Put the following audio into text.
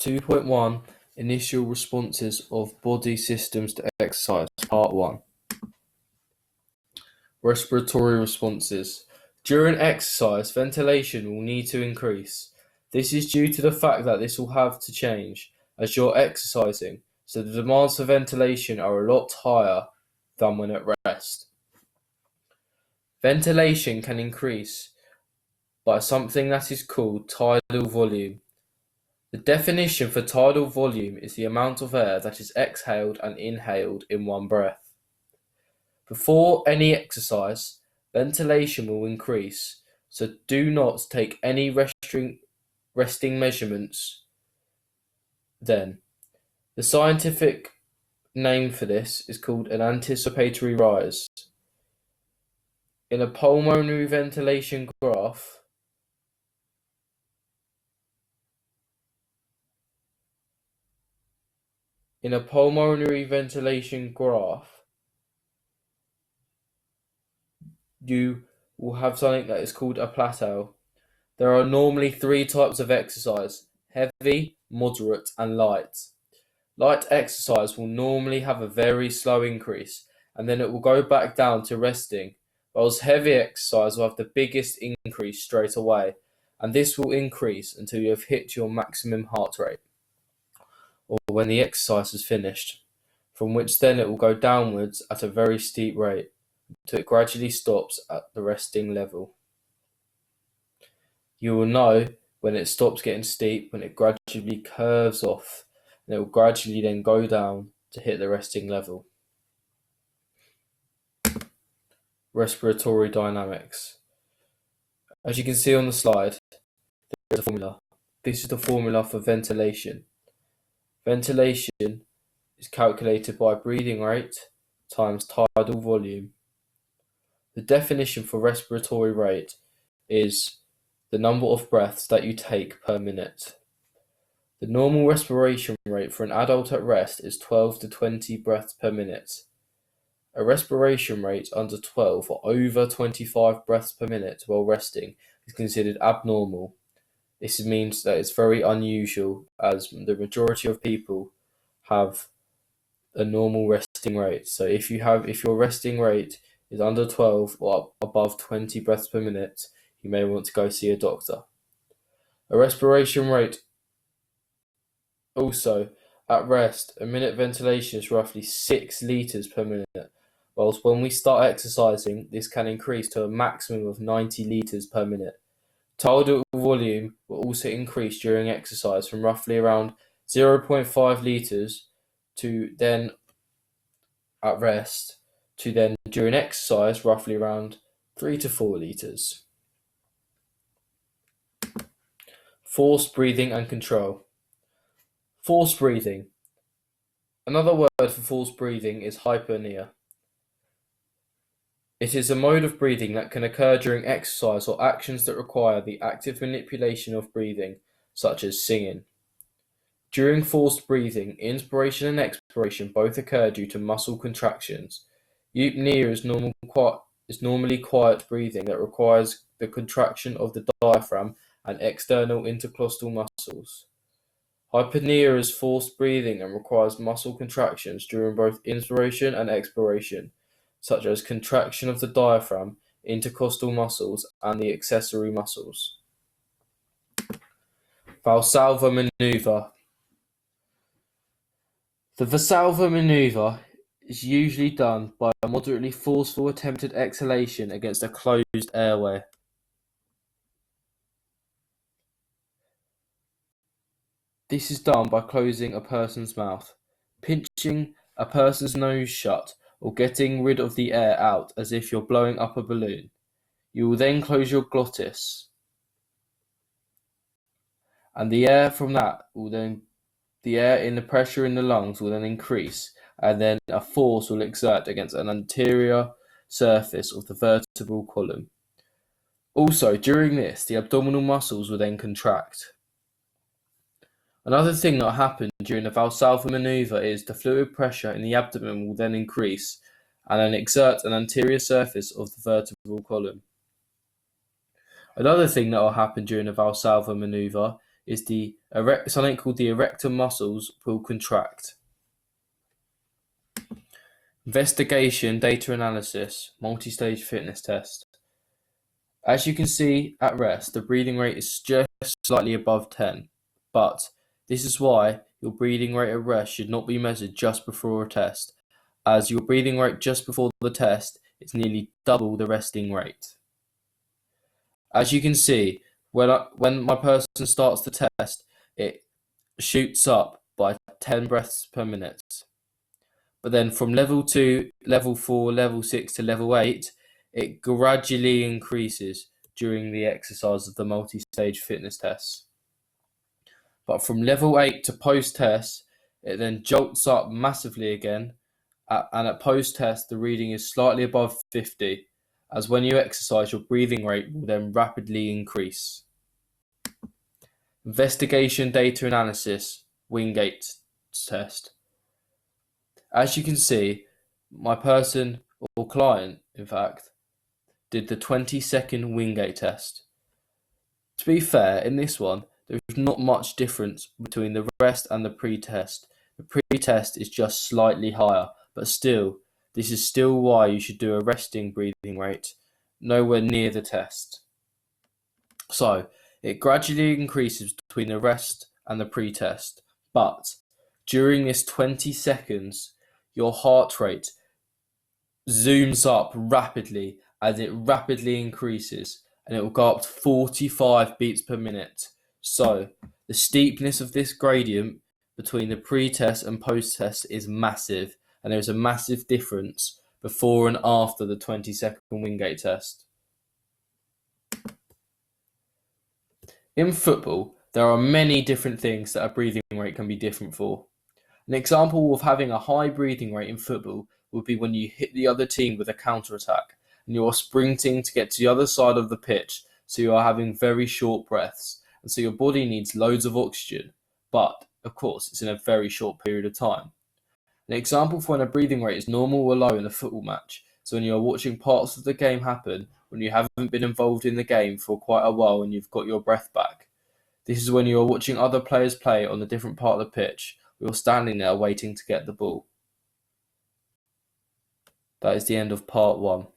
2.1 Initial responses of body systems to exercise, Part 1. Respiratory responses. During exercise, ventilation will need to increase. This is due to the fact that this will have to change as you're exercising, so the demands for ventilation are a lot higher than when at rest. Ventilation can increase by something that is called tidal volume. The definition for tidal volume is the amount of air that is exhaled and inhaled in one breath. Before any exercise, ventilation will increase, so do not take any resting measurements then. The scientific name for this is called an anticipatory rise. In a pulmonary ventilation graph, you will have something that is called a plateau. There are normally 3 types of exercise: heavy, moderate, and light. Light exercise will normally have a very slow increase, and then it will go back down to resting, whilst heavy exercise will have the biggest increase straight away, and this will increase until you have hit your maximum heart rate, or when the exercise is finished, from which then it will go downwards at a very steep rate, until it gradually stops at the resting level. You will know when it stops getting steep, when it gradually curves off, and it will gradually then go down to hit the resting level. Respiratory dynamics. As you can see on the slide, there is a formula. This is the formula for ventilation. Ventilation is calculated by breathing rate times tidal volume. The definition for respiratory rate is the number of breaths that you take per minute. The normal respiration rate for an adult at rest is 12 to 20 breaths per minute. A respiration rate under 12 or over 25 breaths per minute while resting is considered abnormal. This means that it's very unusual, as the majority of people have a normal resting rate. So if your resting rate is under 12 or above 20 breaths per minute, you may want to go see a doctor. A respiration rate also at rest, a minute ventilation is roughly 6 litres per minute, whilst when we start exercising, this can increase to a maximum of 90 litres per minute. Tidal volume will also increase during exercise from roughly around 0.5 litres to then at rest, to then during exercise roughly around 3 to 4 litres. Forced breathing and control. Forced breathing. Another word for forced breathing is hypopnea. It is a mode of breathing that can occur during exercise or actions that require the active manipulation of breathing, such as singing. During forced breathing, inspiration and expiration both occur due to muscle contractions. Eupnea is normally quiet breathing that requires the contraction of the diaphragm and external intercostal muscles. Hypopnea is forced breathing and requires muscle contractions during both inspiration and expiration, such as contraction of the diaphragm, intercostal muscles, and the accessory muscles. Valsalva maneuver. The Valsalva maneuver is usually done by a moderately forceful attempted exhalation against a closed airway. This is done by closing a person's mouth, pinching a person's nose shut, or getting rid of the air out as if you're blowing up a balloon. You will then close your glottis, and the air in the pressure in the lungs will then increase, and then a force will exert against an anterior surface of the vertebral column. Also, during this, the abdominal muscles will then contract. Another thing that happens during the Valsalva maneuver is the fluid pressure in the abdomen will then increase and then exert an anterior surface of the vertebral column. Another thing that will happen during the Valsalva maneuver is something called the erector muscles will contract. Investigation, data analysis, multi-stage fitness test. As you can see at rest, the breathing rate is just slightly above 10, but this is why your breathing rate at rest should not be measured just before a test, as your breathing rate just before the test is nearly double the resting rate. As you can see, when my person starts the test, it shoots up by 10 breaths per minute. But then from level 2, level 4, level 6 to level 8, it gradually increases during the exercise of the multi-stage fitness tests. But from level 8 to post-test, it then jolts up massively again, and at post-test the reading is slightly above 50, as when you exercise your breathing rate will then rapidly increase. Investigation, data analysis, Wingate test. As you can see, my person, or client in fact, did the 20-second Wingate test. To be fair, in this one, there is not much difference between the rest and the pre-test. The pre-test is just slightly higher, but still, this is still why you should do a resting breathing rate, nowhere near the test. So, it gradually increases between the rest and the pre-test, but during this 20 seconds, your heart rate zooms up rapidly as it rapidly increases, and it will go up to 45 beats per minute. So the steepness of this gradient between the pre-test and post-test is massive, and there is a massive difference before and after the 20-second Wingate test. In football, there are many different things that a breathing rate can be different for. An example of having a high breathing rate in football would be when you hit the other team with a counter-attack and you are sprinting to get to the other side of the pitch, so you are having very short breaths, and so your body needs loads of oxygen, but of course it's in a very short period of time. An example for when a breathing rate is normal or low in a football match, so when you are watching parts of the game happen when you haven't been involved in the game for quite a while and you've got your breath back. This is when you are watching other players play on a different part of the pitch. You're standing there waiting to get the ball. That is the end of part 1.